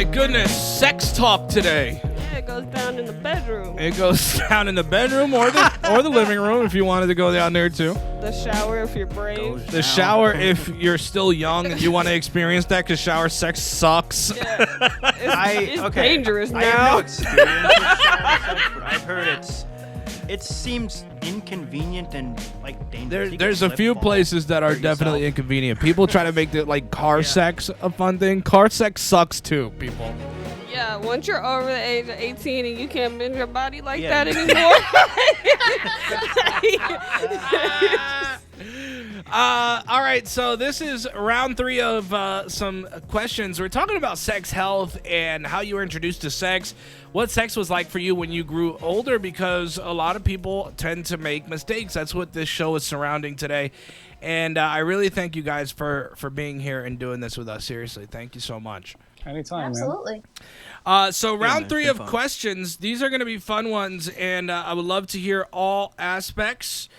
my goodness, sex talk today. Yeah, it goes down in the bedroom. It goes down in the bedroom or the living room if you wanted to go down there too. The shower if you're brave. The shower if you're still young and you want to experience that because shower sex sucks. Yeah. It's dangerous now. I have no experience with shower sex, but I've heard it seems inconvenient and like dangerous. There's a few places that are definitely inconvenient. People try to make the car sex a fun thing. Car sex sucks too, people. Yeah, once you're over the age of 18 and you can't bend your body like that anymore. All right, so this is round 3 of some questions. We're talking about sex health and how you were introduced to sex, what sex was like for you when you grew older, because a lot of people tend to make mistakes. That's what this show is surrounding today. And I really thank you guys for being here and doing this with us. Seriously, thank you so much. Anytime, Absolutely. So round 3 of questions. These are going to be fun ones, and I would love to hear all aspects.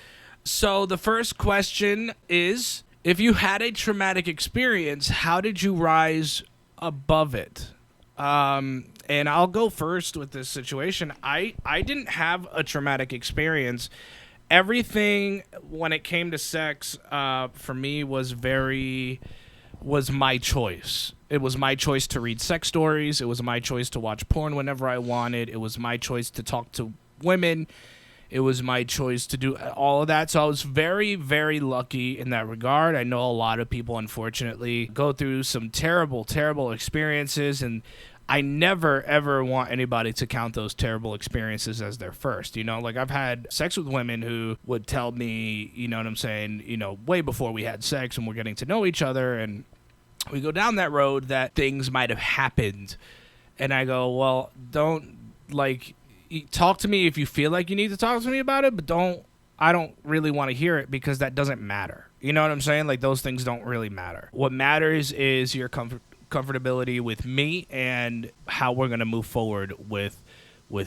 So the first question is, if you had a traumatic experience, how did you rise above it? And I'll go first with this situation. I didn't have a traumatic experience. Everything when it came to sex for me was my choice. It was my choice to read sex stories. It was my choice to watch porn whenever I wanted. It was my choice to talk to women. It was my choice to do all of that. So I was very, very lucky in that regard. I know a lot of people, unfortunately, go through some terrible, terrible experiences, and I never, ever want anybody to count those terrible experiences as their first. You know, like I've had sex with women who would tell me, you know what I'm saying, you know, way before we had sex and we're getting to know each other, and we go down that road that things might have happened. And I go, well, don't, talk to me if you feel like you need to talk to me about it, but I don't really want to hear it because that doesn't matter. You know what I'm saying? Like, those things don't really matter. What matters is your comfortability with me and how we're going to move forward with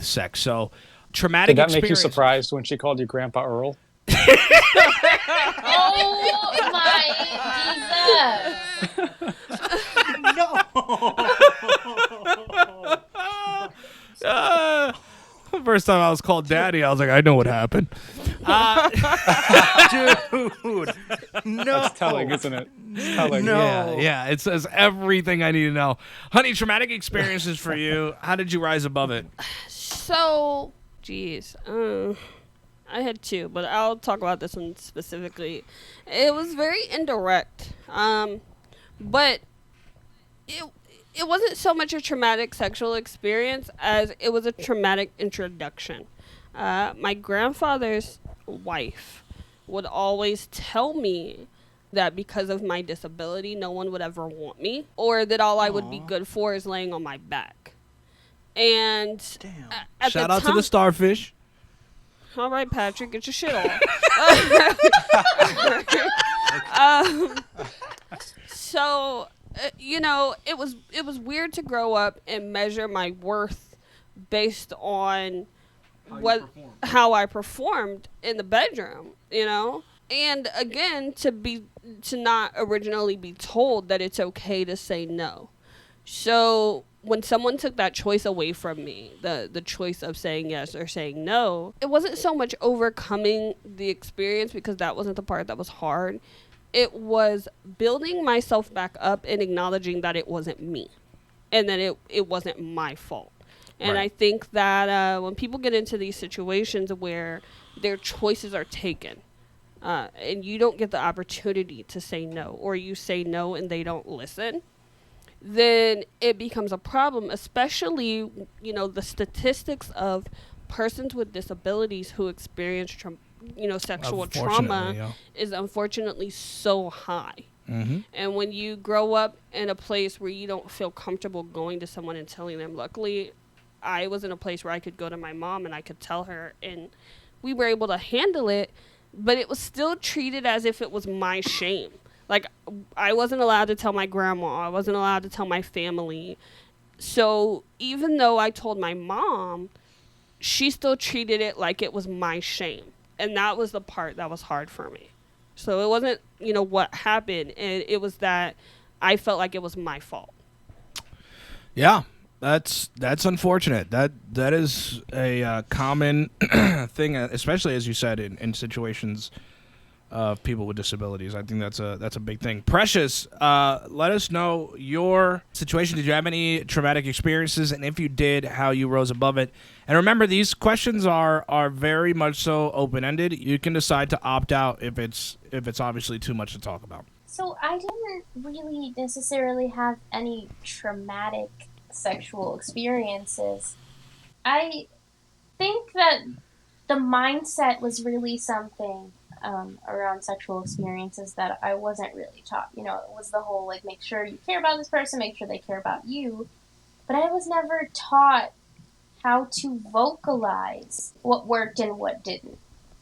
sex. So, traumatic experience. Did that make you surprised when she called you Grandpa Earl? Oh my Jesus! First time I was called daddy, I was like, I know what happened. Dude, no. That's telling, isn't it? It's telling. No. Yeah, it says everything I need to know. Honey, traumatic experiences for you. How did you rise above it? So, geez. I had 2, but I'll talk about this one specifically. It was very indirect. But it wasn't so much a traumatic sexual experience as it was a traumatic introduction. My grandfather's wife would always tell me that because of my disability, no one would ever want me, or that all I would be good for is laying on my back. And shout out to the starfish. All right, Patrick, get your shit off. So, you know, it was weird to grow up and measure my worth based on how I performed in the bedroom, you know? And again, to not originally be told that it's okay to say no. So when someone took that choice away from me, the choice of saying yes or saying no, it wasn't so much overcoming the experience, because that wasn't the part that was hard. It was building myself back up and acknowledging that it wasn't me and that it wasn't my fault. And I think that when people get into these situations where their choices are taken and you don't get the opportunity to say no, or you say no and they don't listen, then it becomes a problem, especially, you know, the statistics of persons with disabilities who experience sexual trauma is unfortunately so high. Mm-hmm. And when you grow up in a place where you don't feel comfortable going to someone and telling them, luckily I was in a place where I could go to my mom and I could tell her, and we were able to handle it, but it was still treated as if it was my shame. Like, I wasn't allowed to tell my grandma. I wasn't allowed to tell my family. So even though I told my mom, she still treated it like it was my shame. And that was the part that was hard for me. So it wasn't, what happened. And it was that I felt like it was my fault. Yeah, that's unfortunate. That is a common thing, especially as you said in situations of people with disabilities. I think that's a big thing. Precious, let us know your situation. Did you have any traumatic experiences, and if you did, how you rose above it? And remember, these questions are very much so open ended. You can decide to opt out if it's obviously too much to talk about. So I didn't really necessarily have any traumatic sexual experiences. I think that the mindset was really something around sexual experiences that I wasn't really taught. You know, it was the whole like make sure you care about this person, make sure they care about you. But I was never taught how to vocalize what worked and what didn't.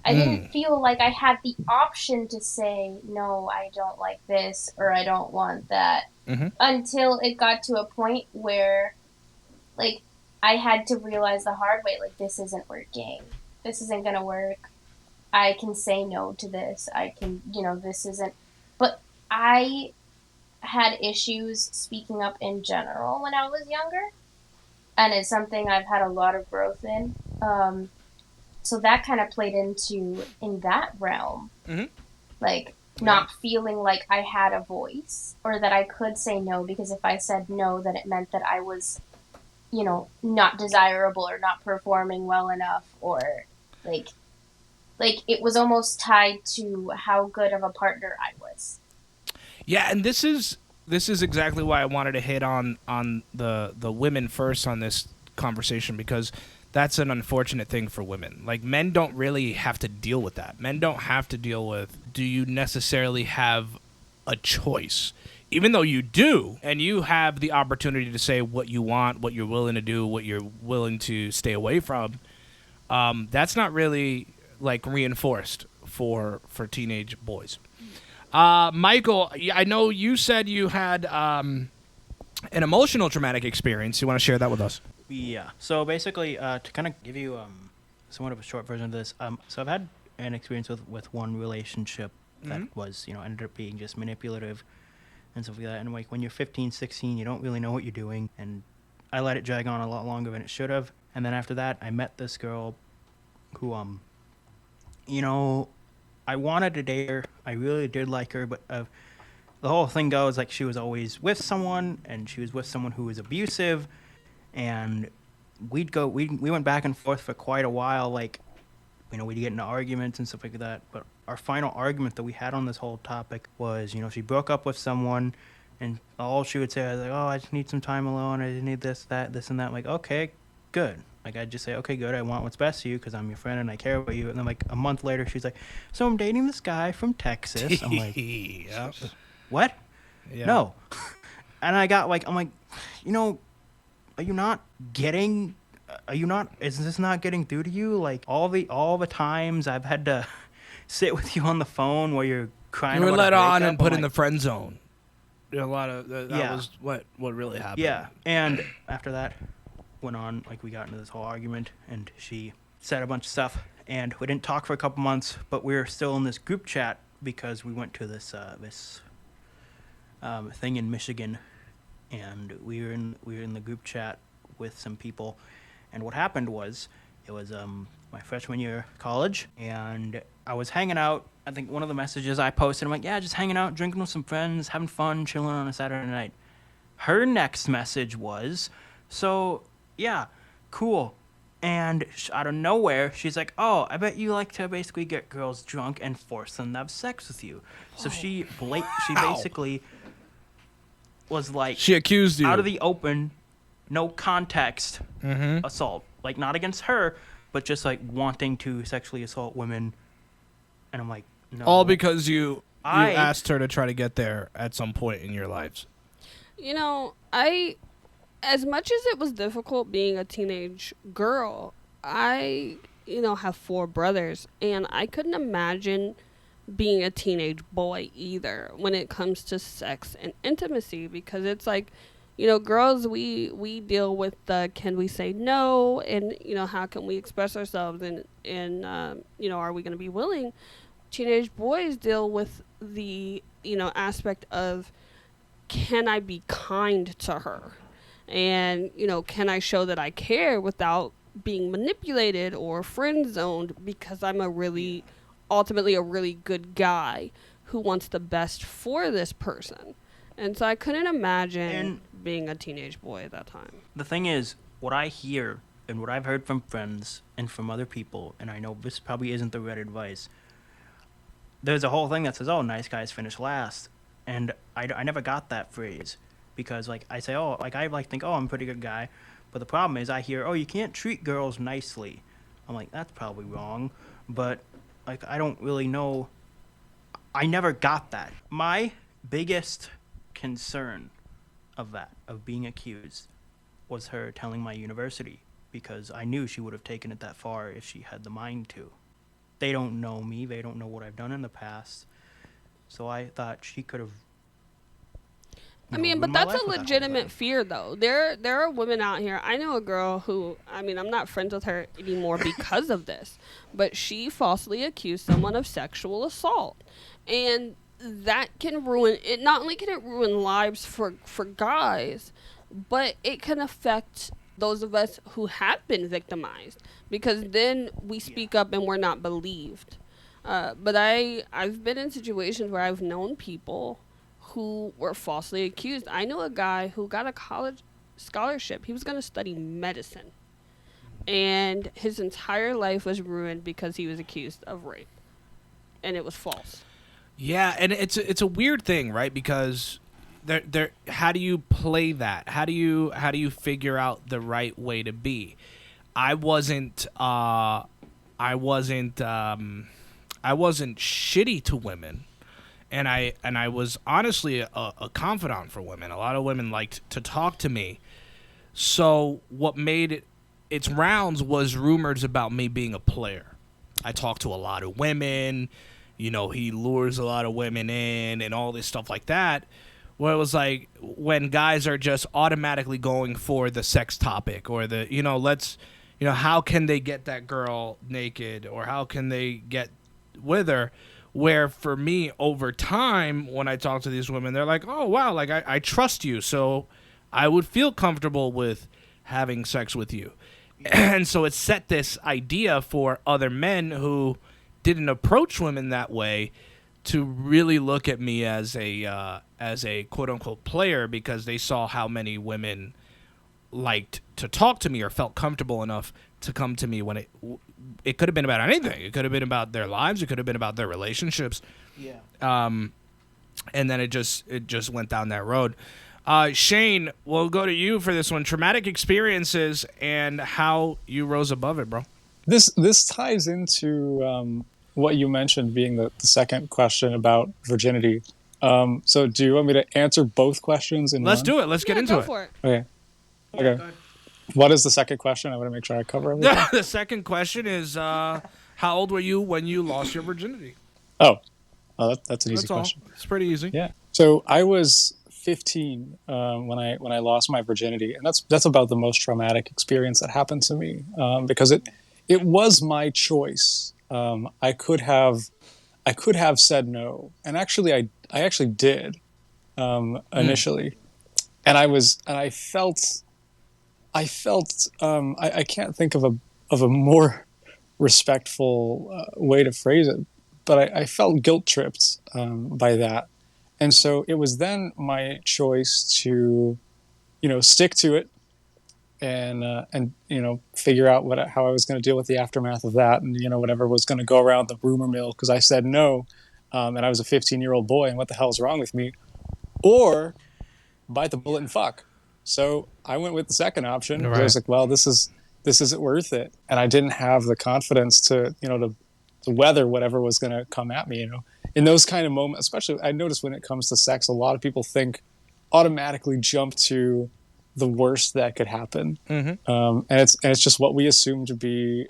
I didn't feel like I had the option to say, no, I don't like this or I don't want that until it got to a point where, like, I had to realize the hard way, like, this isn't working. This isn't going to work. I can say no to this. I can, this isn't. But I had issues speaking up in general when I was younger. And it's something I've had a lot of growth in. So that kind of played in that realm. Like, not feeling like I had a voice or that I could say no, because if I said no, then it meant that I was, not desirable or not performing well enough, or like it was almost tied to how good of a partner I was. Yeah, and this is exactly why I wanted to hit on the women first on this conversation, because that's an unfortunate thing for women. Like, men don't really have to deal with that. Men don't have to deal with, do you necessarily have a choice? Even though you do, and you have the opportunity to say what you want, what you're willing to do, what you're willing to stay away from, that's not really, like, reinforced for teenage boys. Michael, I know you said you had an emotional traumatic experience. You want to share that with us? Yeah. So basically, to kind of give you somewhat of a short version of this, so I've had an experience with one relationship that was, ended up being just manipulative and stuff like that. And like when you're 15, 16, you don't really know what you're doing. And I let it drag on a lot longer than it should have. And then after that, I met this girl who, I wanted to date her. I really did like her, but the whole thing goes like she was always with someone, and she was with someone who was abusive. And we went back and forth for quite a while, like, we'd get into arguments and stuff like that. But our final argument that we had on this whole topic was, she broke up with someone, and all she would say was like, oh, I just need some time alone. I just need this, and that. I'm like, okay, good. Like, I'd just say, okay, good. I want what's best for you because I'm your friend and I care about you. And then, like, a month later, she's like, so I'm dating this guy from Texas. I'm like, Yep. What? Yeah. No. And I got, like, I'm like, is this not getting through to you? Like, all the times I've had to sit with you on the phone while you're crying You were about let a on breakup, and put I'm in the like, friend zone. A lot of that Yeah. was what really happened. Yeah. And after that went on, like, we got into this whole argument, and she said a bunch of stuff, and we didn't talk for a couple months, but we were still in this group chat because we went to this thing in Michigan, and we were in the group chat with some people. And what happened was, it was my freshman year of college, and I was hanging out. I think one of the messages I posted, I'm like, yeah, just hanging out, drinking with some friends, having fun, chilling on a Saturday night. Her next message was, so, yeah, cool. And out of nowhere, she's like, oh, I bet you like to basically get girls drunk and force them to have sex with you. So she basically was like, She accused you. out of the open, no context assault. Like, not against her, but just like wanting to sexually assault women. And I'm like, no. All because you asked her to try to get there at some point in your lives. As much as it was difficult being a teenage girl, I, have 4 brothers, and I couldn't imagine being a teenage boy either when it comes to sex and intimacy, because it's like, girls, we deal with the can we say no, and, how can we express ourselves, and are we going to be willing? Teenage boys deal with the, aspect of, can I be kind to her? And, can I show that I care without being manipulated or friend zoned because I'm ultimately a really good guy who wants the best for this person. And so I couldn't imagine being a teenage boy at that time. The thing is, what I hear and what I've heard from friends and from other people, and I know this probably isn't the right advice, there's a whole thing that says, oh, nice guys finish last. And I never got that phrase because, like, I say, oh, like, I think, oh, I'm a pretty good guy. But the problem is I hear, oh, you can't treat girls nicely. I'm like, that's probably wrong. But, like, I don't really know. I never got that. My biggest concern of being accused, was her telling my university, because I knew she would have taken it that far if she had the mind to. They don't know me. They don't know what I've done in the past. So I thought she could have. But that's a legitimate fear, though. There are women out here. I know a girl who, I'm not friends with her anymore because of this, but she falsely accused someone of sexual assault. And that can ruin it. Not only can it ruin lives for guys, but it can affect those of us who have been victimized, because then we speak up and we're not believed. But I've been in situations where I've known people who were falsely accused. I know a guy who got a college scholarship. He was going to study medicine, and his entire life was ruined because he was accused of rape, and it was false. Yeah, and it's a weird thing, right? Because there how do you play that? How do you figure out the right way to be? I wasn't shitty to women, and I was honestly a confidant for women. A lot of women liked to talk to me. So what made its rounds was rumors about me being a player. I talked to a lot of women. He lures a lot of women in and all this stuff like that. Where it was like when guys are just automatically going for the sex topic or the, how can they get that girl naked or how can they get with her? Where for me, over time, when I talk to these women, they're like, oh, wow, like I trust you. So I would feel comfortable with having sex with you. And so it set this idea for other men who didn't approach women that way to really look at me as a quote unquote player, because they saw how many women liked to talk to me or felt comfortable enough to come to me when it could have been about anything. It could have been about their lives. It could have been about their relationships. Yeah. And then it just went down that road. Shane, we'll go to you for this one. Traumatic experiences and how you rose above it, bro. This ties into what you mentioned being the second question about virginity. So do you want me to answer both questions in Let's one? do it. Let's get into go it. for it. Okay. What is the second question? I want to make sure I cover everything. The second question is, how old were you when you lost your virginity? Oh, that's an easy That's all. question. It's pretty easy. Yeah. So I was 15 when I lost my virginity, and that's about the most traumatic experience that happened to me, because it was my choice. I could have said no, and actually I actually did initially, and I felt I can't think of a more respectful way to phrase it, but I felt guilt tripped by that. And so it was then my choice to, stick to it and figure out how I was going to deal with the aftermath of that, and whatever was going to go around the rumor mill because I said no, and I was a 15-year-old boy, and what the hell is wrong with me? Or bite the bullet and fuck. So I went with the second option. Right. I was like, well, this isn't worth it, and I didn't have the confidence to weather whatever was going to come at me. In those kind of moments, especially I notice when it comes to sex, a lot of people automatically jump to the worst that could happen. Mm-hmm. And it's just what we assume to be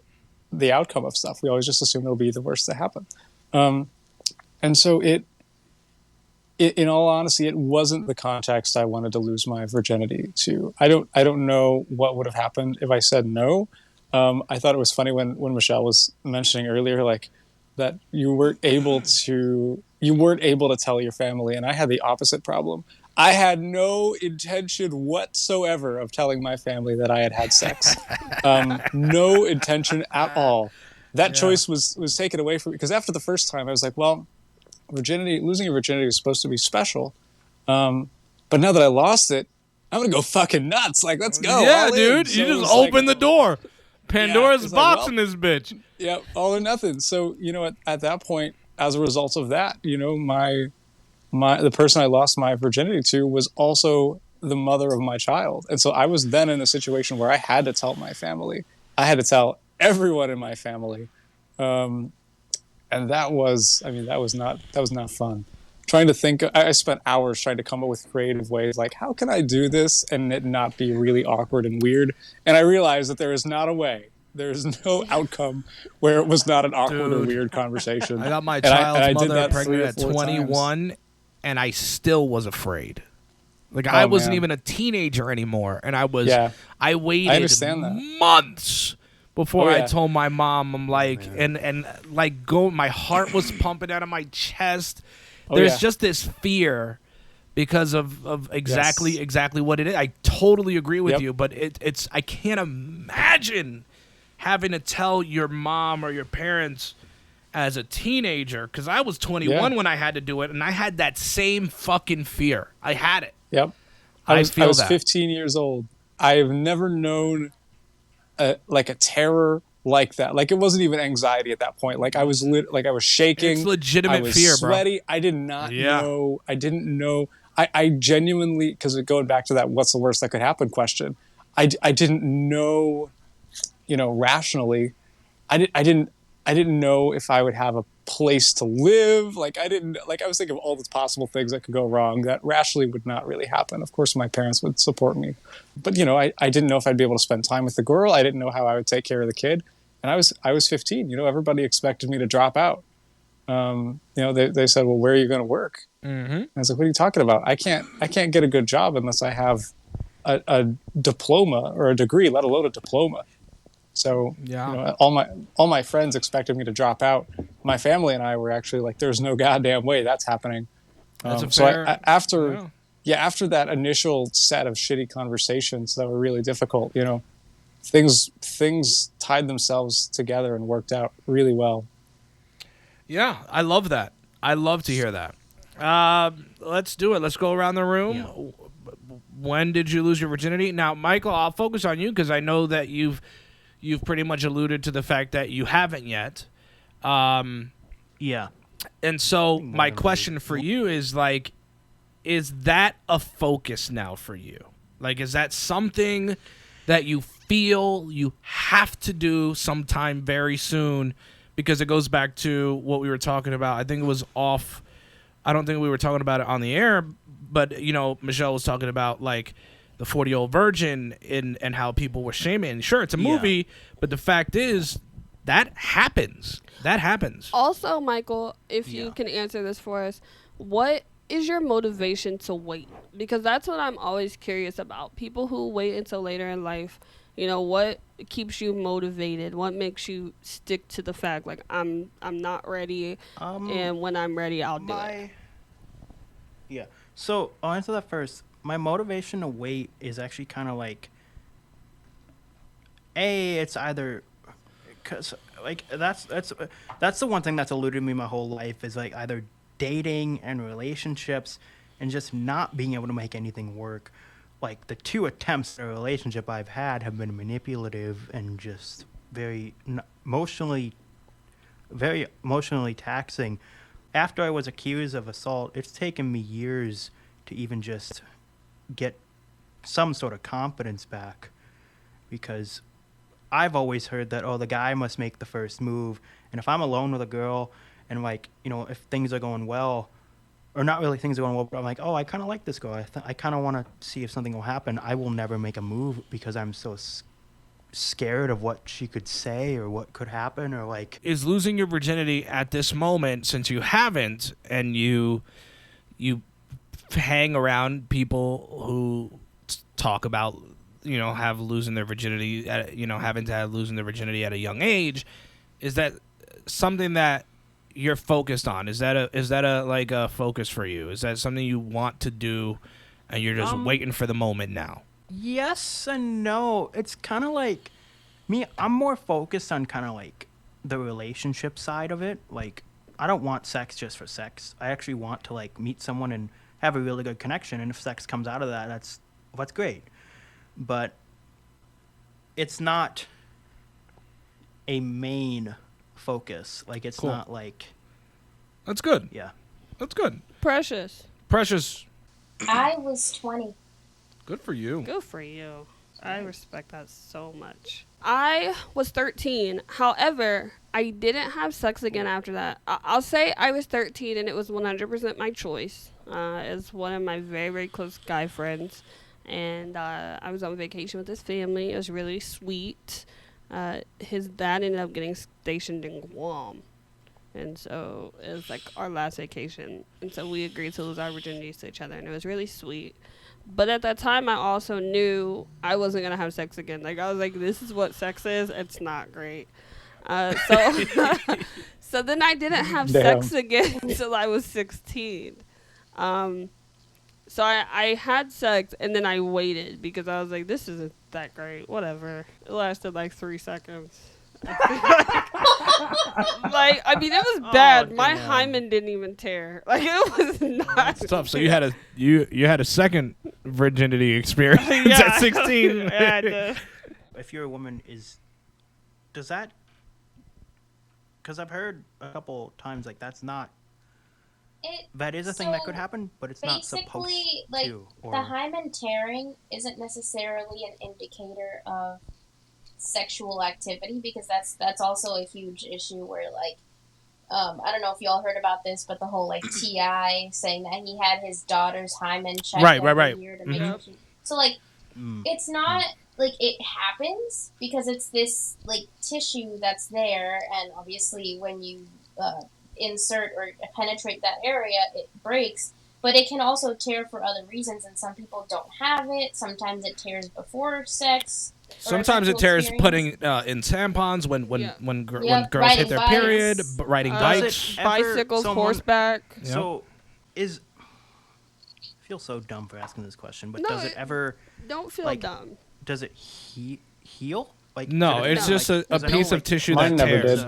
the outcome of stuff. We always just assume it'll be the worst that happen. And so in all honesty, it wasn't the context I wanted to lose my virginity to. I don't know what would have happened if I said no. I thought it was funny when Michelle was mentioning earlier, like, that you weren't able to you weren't able to tell your family, and I had the opposite problem. I had no intention whatsoever of telling my family that I had had sex. No intention at all. That choice was taken away from me because after the first time, I was like, well, losing your virginity was supposed to be special. But now that I lost it, I'm gonna go fucking nuts. Like, let's go. Yeah, all dude. in. So You just it's like, open the door. Pandora's it's box like, in this bitch. yeah, all or nothing. So, at that point, as a result of that, the person I lost my virginity to was also the mother of my child. And so I was then in a situation where I had to tell my family. I had to tell everyone in my family. And that was not fun. Trying to think, I spent hours trying to come up with creative ways, like, how can I do this and it not be really awkward and weird? And I realized that there is not a way. There is no outcome where it was not an awkward or weird conversation. I got my And I child's did mother that pregnant 3 or at 4 21, times. and I still was afraid. Like, I wasn't man. even a teenager anymore, and I waited understand that. months before Oh, I yeah. told my mom. I'm like, my heart was pumping out of my chest. There's yeah. just this fear because of exactly Yes. what it is. I totally agree with Yep. you, but it's I can't imagine having to tell your mom or your parents as a teenager, because I was 21 when I had to do it, and I had that same fucking fear. I had it. Yep. I was feel that. 15 years old. I've never known a terror like that. Like, it wasn't even anxiety at that point. Like, I was I was shaking. It's legitimate I was fear, bro. sweaty. I did not Yeah. know. I didn't know. I genuinely, because going back to that what's the worst that could happen question, I didn't know, rationally. I didn't know if I would have a place to live. Like, I was thinking of all the possible things that could go wrong that rationally would not really happen. Of course, my parents would support me. But, I didn't know if I'd be able to spend time with the girl. I didn't know how I would take care of the kid. And I was 15. Everybody expected me to drop out. They said, well, where are you going to work? Mm-hmm. And I was like, what are you talking about? I can't get a good job unless I have a diploma or a degree, let alone a diploma. So, all my friends expected me to drop out. My family and I were actually like, there's no goddamn way that's happening. After that initial set of shitty conversations that were really difficult, things tied themselves together and worked out really well. Yeah, I love that. I love to hear that. Let's do it. Let's go around the room. Yeah. When did you lose your virginity? Now, Michael, I'll focus on you because I know that you've pretty much alluded to the fact that you haven't yet. Yeah. And so my question for you is, like, is that a focus now for you? Like, is that something that you feel you have to do sometime very soon? Because it goes back to what we were talking about. I think it was off. I don't think we were talking about it on the air, but, Michelle was talking about, like, the 40-year-old virgin and how people were shaming. And sure, it's a movie, but the fact is that happens. That happens. Also, Michael, if you can answer this for us, what is your motivation to wait? Because that's what I'm always curious about. People who wait until later in life, what keeps you motivated? What makes you stick to the fact, like, I'm not ready, and when I'm ready, I'll do it? Yeah. So I'll answer that first. My motivation to wait is actually kind of like, it's either because, like, that's the one thing that's eluded me my whole life is, like, either dating and relationships and just not being able to make anything work. Like, the 2 attempts at a relationship I've had have been manipulative and just very emotionally taxing. After I was accused of assault, it's taken me years to even just get some sort of confidence back, because I've always heard that, the guy must make the first move. And if I'm alone with a girl and, like, if things are going well, or not really things are going well, but I'm like, I kind of like this girl. I kind of want to see if something will happen. I will never make a move because I'm so scared of what she could say or what could happen, or, like... Is losing your virginity at this moment, since you haven't, and you hang around people who talk about, have losing their virginity, having to have losing their virginity at a young age, is that something that you're focused on? Is that a like a focus for you? Is that something you want to do, and you're just waiting for the moment now? Yes and no. It's kind of like me. I'm more focused on kind of like the relationship side of it. Like, I don't want sex just for sex. I actually want to like meet someone and have a really good connection. And if sex comes out of that, that's great. But it's not a main focus. Like, it's Cool. not like, That's good. yeah. That's good. Precious. Precious. I was 20. Good for you. Good for you. I respect that so much. I was 13. However, I didn't have sex again after that. I'll say I was 13 and it was 100% my choice. It's one of my very, very close guy friends. And I was on vacation with his family. It was really sweet. His dad ended up getting stationed in Guam. And so it was like our last vacation. And so we agreed to lose our virginities to each other. And it was really sweet. But at that time, I also knew I wasn't going to have sex again. Like, I was like, this is what sex is. It's not great. So so then I didn't have sex again until I was 16. So I had sex, and then I waited because I was like, this isn't that great. Whatever. It lasted like 3 seconds. Like, I mean, it was bad. My hymen didn't even tear. Like, it was not. That's tough. So you had a second virginity experience at 16. Yeah, If you're a woman, does that? Because I've heard a couple times like that is a thing that could happen, but it's not supposed like, to. The hymen tearing isn't necessarily an indicator of sexual activity, because that's also a huge issue where, like, I don't know if y'all heard about this, but the whole like T.I. saying that he had his daughter's hymen checked every year to make sure. So like, it's not like it happens because it's this like tissue that's there, and obviously when you insert or penetrate that area, it breaks. But it can also tear for other reasons, and some people don't have it. Sometimes it tears before sex. Sometimes it tears putting in tampons when girls hit their period, riding bikes, bicycles, horseback. So I feel so dumb for asking this question, but does it ever? Don't feel dumb. Does it heal? Like, no, it's just a piece of tissue that tears.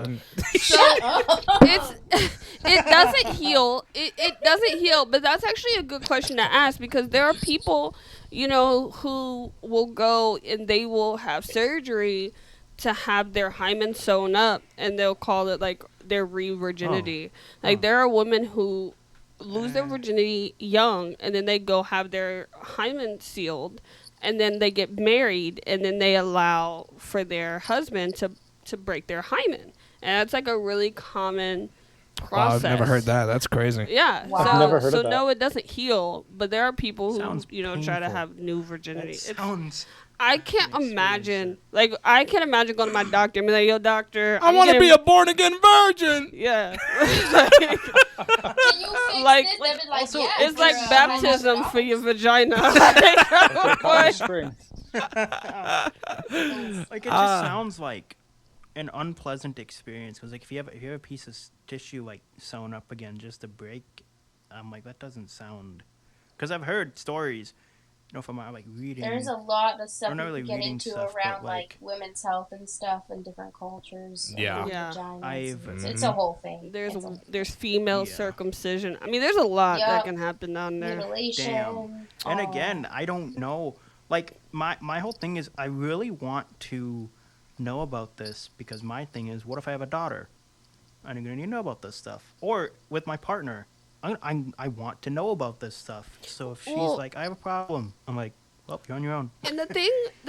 It doesn't heal. It doesn't heal, but that's actually a good question to ask, because there are people, who will go and they will have surgery to have their hymen sewn up, and they'll call it like their re-virginity. There are women who lose their virginity young, and then they go have their hymen sealed, and then they get married, and then they allow for their husband to break their hymen. And that's like a really common process. Wow, I've never heard that. That's crazy. Yeah. Wow. So, I've never heard so of that. no, it doesn't heal, but there are people who, Sounds try to painful. have new virginity. I I can't imagine going to my doctor and be like, yo, doctor, I want to be a born again virgin. Yeah. Can you fix Like- this? They'd be like, also, yeah, It's like for, baptism $100. for your vagina. Spring. Like, it just sounds like an unpleasant experience, because like if you have a piece of tissue like sewn up again just to break, I'm like, that doesn't sound. Because I've heard stories, from like reading. There's a lot of stuff not you really can get reading into stuff, around but, like women's health and stuff in different cultures. Yeah. and Yeah. vaginas. It's a whole thing. There's female Yeah. circumcision. I mean, there's a lot that Yup. can happen down there. Mutilation. Damn. And again, I don't know. Like, my whole thing is, I really want to know about this, because my thing is, what if I have a daughter? I'm going to need to know about this stuff. Or with my partner, I want to know about this stuff. So if she's like, I have a problem, I'm like, well, you're on your own. And the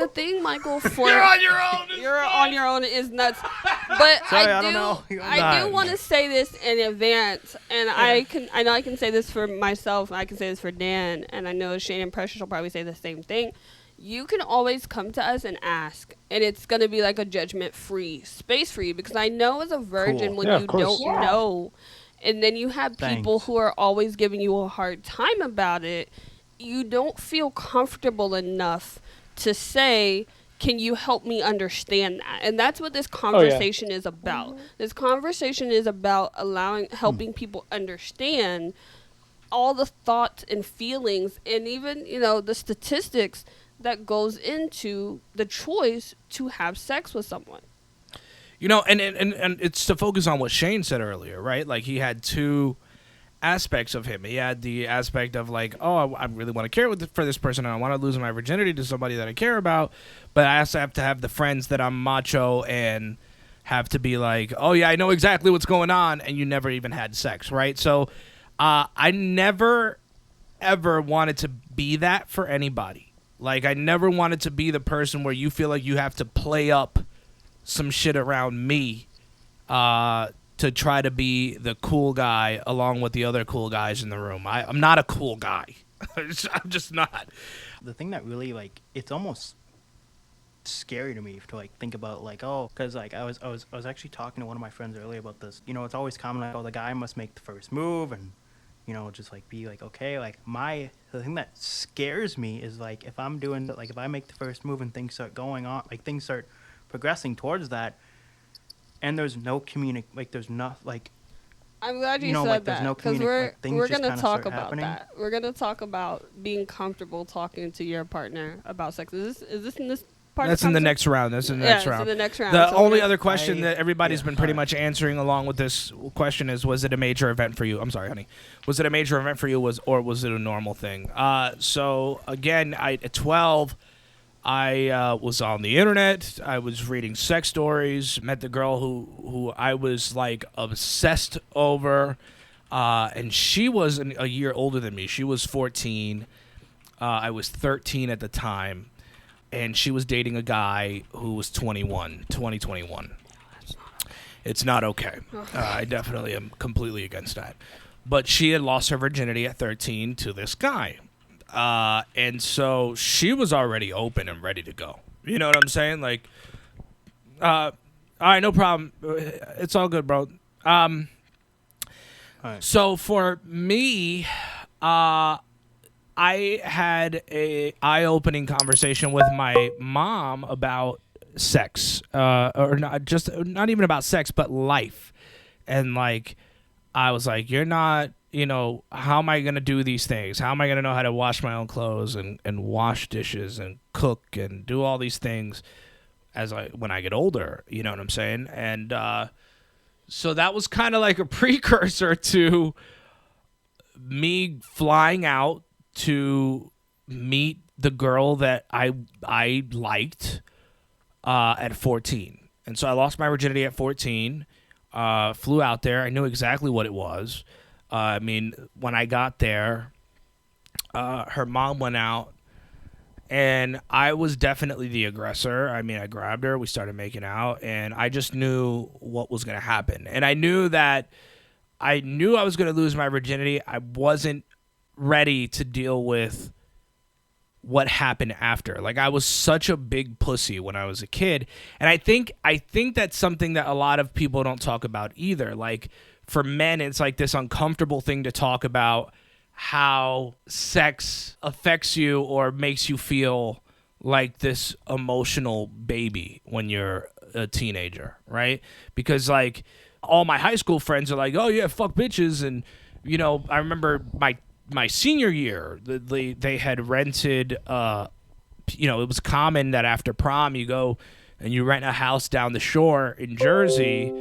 thing, Michael, for You're on your own. you're on your own is nuts. But Sorry, I I don't know. do want to say this in advance, and I know I can say this for myself, and I can say this for Dan, and I know Shane and Precious will probably say the same thing. You can always come to us and ask, and it's gonna be like a judgment-free space for you, because I know as a virgin Cool. when Yeah, you of course. don't Yeah. know, and then you have people Thanks. who are always giving you a hard time about it, you don't feel comfortable enough to say, can you help me understand that? And that's what this conversation is about. This conversation is about helping people understand all the thoughts and feelings, and even, the statistics that goes into the choice to have sex with someone. And it's to focus on what Shane said earlier, right? Like, he had two aspects of him. He had the aspect of like, oh, I really want to care for this person, and I want to lose my virginity to somebody that I care about, but I also have to have the friends that I'm macho and have to be like, oh yeah, I know exactly what's going on, and you never even had sex, right? So I never ever wanted to be that for anybody. Like, I never wanted to be the person where you feel like you have to play up some shit around me to try to be the cool guy along with the other cool guys in the room. I'm not a cool guy. I'm just not. The thing that really, like, it's almost scary to me to, like, think about, like, oh, because, like, I was actually talking to one of my friends earlier about this. It's always common, like, oh, the guy must make the first move and, just, like, be, like, okay. Like, the thing that scares me is, like, if I'm doing, like, if I make the first move and things start going on, like, things start progressing towards that, and there's no there's not, like, I'm glad you said like, that, because we're going to talk about that. We're going to talk about being comfortable talking to your partner about sex. Is this in this part? That's in the next round. That's in the next round. In the next round. The only other question that everybody's been pretty much answering along with this question is, was it a major event for you? I'm sorry, honey. Was it a major event for you, or was it a normal thing? So, again, at 12... I was on the internet. I was reading sex stories. Met the girl who I was like obsessed over, and she was a year older than me. She was 14. I was 13 at the time, and she was dating a guy who was 21. It's not okay. I definitely am completely against that. But she had lost her virginity at 13 to this guy. And so she was already open and ready to go. You know what I'm saying? Like, all right, no problem. It's all good, bro. So for me, I had a eye-opening conversation with my mom about sex, or not even about sex, but life. And like, I was like, you're not, how am I going to do these things? How am I going to know how to wash my own clothes and wash dishes and cook and do all these things when I get older? You know what I'm saying? And so that was kind of like a precursor to me flying out to meet the girl that I liked at 14. And so I lost my virginity at 14, flew out there. I knew exactly what it was. When I got there, her mom went out, and I was definitely the aggressor. I grabbed her, we started making out, and I just knew what was going to happen. And I knew I was going to lose my virginity. I wasn't ready to deal with what happened after. Like, I was such a big pussy when I was a kid, and I think that's something that a lot of people don't talk about either. Like, for men, it's like this uncomfortable thing to talk about how sex affects you or makes you feel like this emotional baby when you're a teenager, right? Because, like, all my high school friends are like, oh, yeah, fuck bitches. And, I remember my senior year, they had rented, it was common that after prom you go and you rent a house down the shore in Jersey,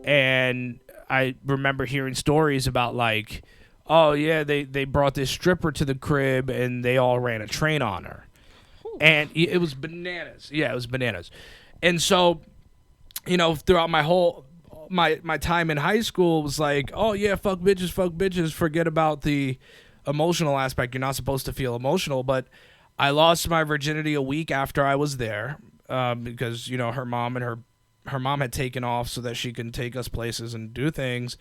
and I remember hearing stories about, like, oh, yeah, they brought this stripper to the crib and they all ran a train on her. And it was bananas. Yeah, it was bananas. And so, throughout my whole my time in high school, it was like, oh, yeah, fuck bitches, forget about the emotional aspect. You're not supposed to feel emotional. But I lost my virginity a week after I was there because, her mom had taken off so that she can take us places and do things.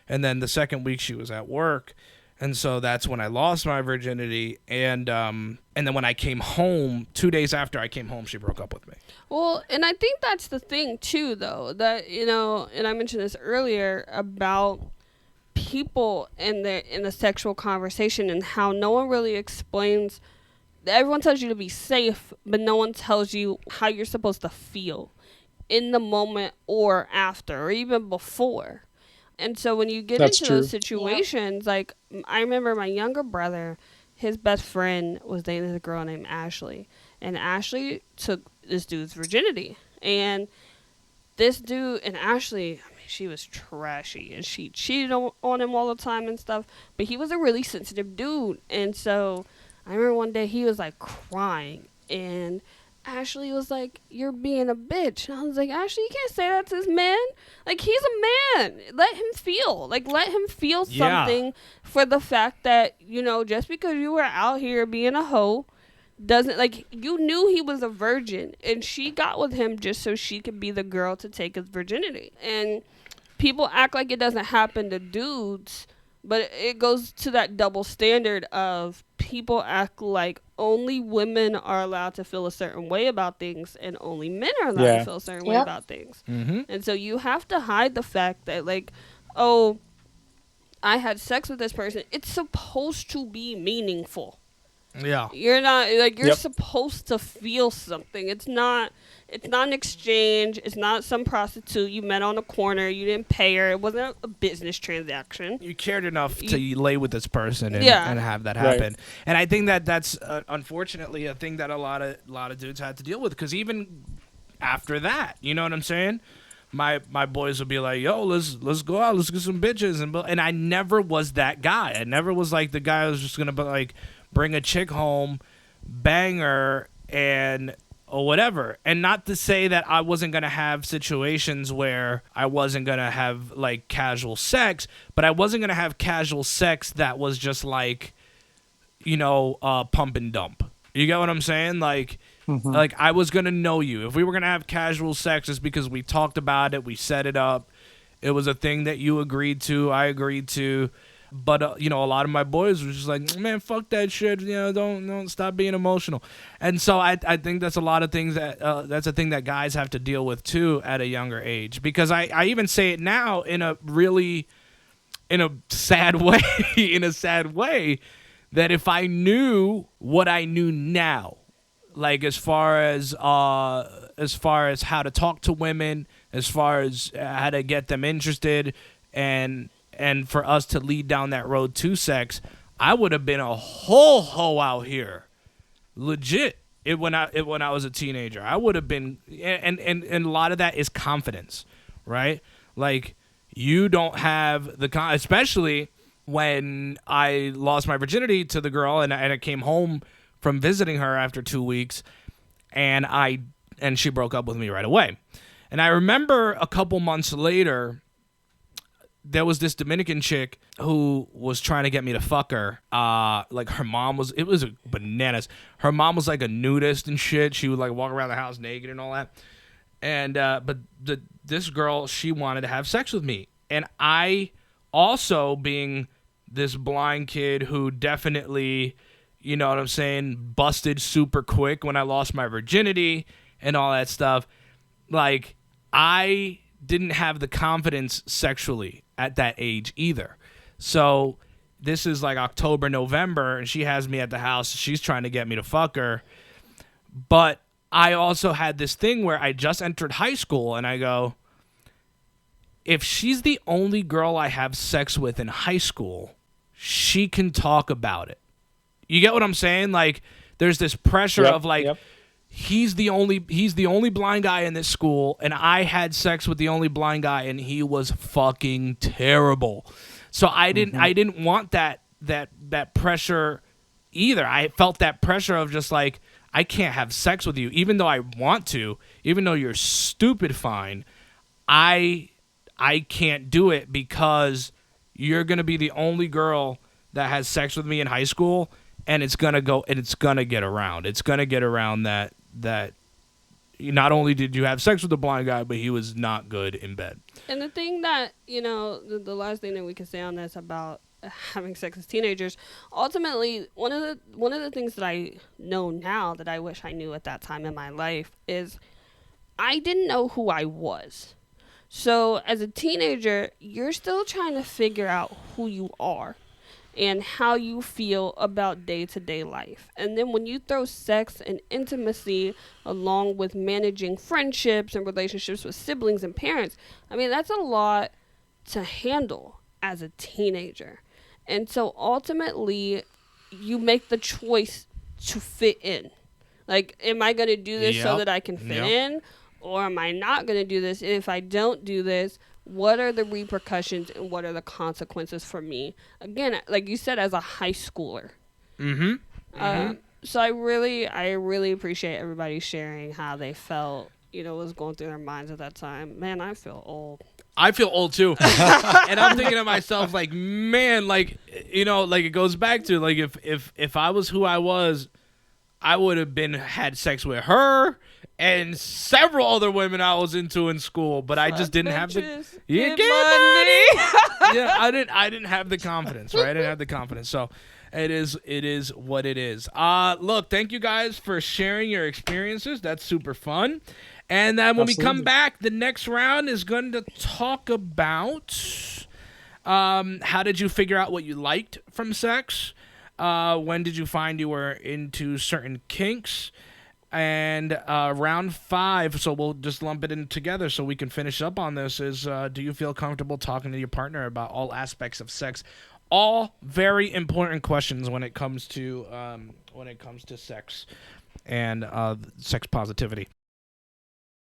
And then the second week she was at work. And so that's when I lost my virginity. And then when I came home, 2 days after I came home, she broke up with me. Well, and I think that's the thing too, though, that, and I mentioned this earlier about people in the sexual conversation and how no one really explains everyone tells you to be safe, but no one tells you how you're supposed to feel in the moment or after or even before. And so when you get That's into true. those situations, like I remember my younger brother, his best friend was dating this girl named Ashley, and Ashley took this dude's virginity. And this dude and Ashley, I mean, she was trashy and she cheated on him all the time and stuff, but he was a really sensitive dude. And so I remember one day he was like crying, and Ashley was like, "You're being a bitch." And I was like, "Ashley, you can't say that to this man. Like, he's a man. Let him feel. Like, let him feel Yeah. something for the fact that, just because you were out here being a hoe doesn't, like, you knew he was a virgin, and she got with him just so she could be the girl to take his virginity." And people act like it doesn't happen to dudes, but it goes to that double standard of people act like only women are allowed to feel a certain way about things and only men are allowed to feel a certain way Yep. about things. Mm-hmm. And so you have to hide the fact that, like, oh, I had sex with this person. It's supposed to be meaningful. Yeah. You're not, like, you're Yep. supposed to feel something. It's not an exchange. It's not some prostitute you met on the corner. You didn't pay her. It wasn't a business transaction. You cared enough to lay with this person and, Yeah. and have that Right. happen. And I think that that's unfortunately a thing that a lot of dudes had to deal with, because even after that, you know what I'm saying? My boys would be like, "Yo, let's go out, let's get some bitches," and I never was that guy. I never was like the guy who was just gonna be like bring a chick home, bang her, or whatever. And not to say that I wasn't going to have situations where I wasn't going to have, like, casual sex, but I wasn't going to have casual sex that was just, like, pump and dump. You get what I'm saying? Like, like, I was going to know you. If we were going to have casual sex, it's because we talked about it, we set it up. It was a thing that you agreed to, I agreed to. But, a lot of my boys were just like, "Man, fuck that shit. Don't stop being emotional." And so I think that's a lot of things that's a thing that guys have to deal with, too, at a younger age. Because I even say it now in a sad way, that if I knew what I knew now, like as far as how to talk to women, as far as how to get them interested, and for us to lead down that road to sex, I would have been a whole hoe out here, legit. When I was a teenager, I would have been, and a lot of that is confidence, right? Like, you don't have especially when I lost my virginity to the girl, and I came home from visiting her after 2 weeks, and she broke up with me right away. And I remember a couple months later, there was this Dominican chick who was trying to get me to fuck her. Like, her mom was, it was bananas. Her mom was like a nudist and shit. She would like walk around the house naked and all that. And, but this girl, she wanted to have sex with me. And I also, being this blind kid who definitely, you know what I'm saying, busted super quick when I lost my virginity and all that stuff, like, I didn't have the confidence sexually at that age either. So this is like October, November, and she has me at the house. She's trying to get me to fuck her. But I also had this thing where I just entered high school, and I go, if she's the only girl I have sex with in high school, she can talk about it. You get what I'm saying? Like, there's this pressure of like, Yep. he's the only blind guy in this school, and I had sex with the only blind guy, and he was fucking terrible. So I didn't want that pressure either. I felt that pressure of just like, I can't have sex with you, even though I want to, even though you're stupid fine. I can't do it because you're gonna be the only girl that has sex with me in high school, and it's gonna get around. It's gonna get around that not only did you have sex with the blind guy, but he was not good in bed. And the thing that, the last thing that we can say on this about having sex as teenagers, ultimately, one of the things that I know now that I wish I knew at that time in my life is I didn't know who I was. So as a teenager, you're still trying to figure out who you are. and how you feel about day-to-day life. And then when you throw sex and intimacy along with managing friendships and relationships with siblings and parents, I mean, that's a lot to handle as a teenager. And so ultimately, you make the choice to fit in. Like, am I going to do this so Yep. that I can fit Yep. in? Or am I not going to do this? And if I don't do this, what are the repercussions and what are the consequences for me? Again, like you said, as a high schooler. Mm-hmm. So I really appreciate everybody sharing how they felt, was going through their minds at that time. Man, I feel old. I feel old too. And I'm thinking to myself, like, man, like, like it goes back to, like, if I was who I was, I would have had sex with her and several other women I was into in school, but I just didn't have the Get money. Yeah, I didn't have the confidence, right? I didn't have the confidence. So it is what it is. Look, thank you guys for sharing your experiences. That's super fun. And then when we come back, the next round is going to talk about how did you figure out what you liked from sex? When did you find you were into certain kinks? And round 5, so we'll just lump it in together so we can finish up on this, is do you feel comfortable talking to your partner about all aspects of sex? All very important questions when it comes to sex and sex positivity.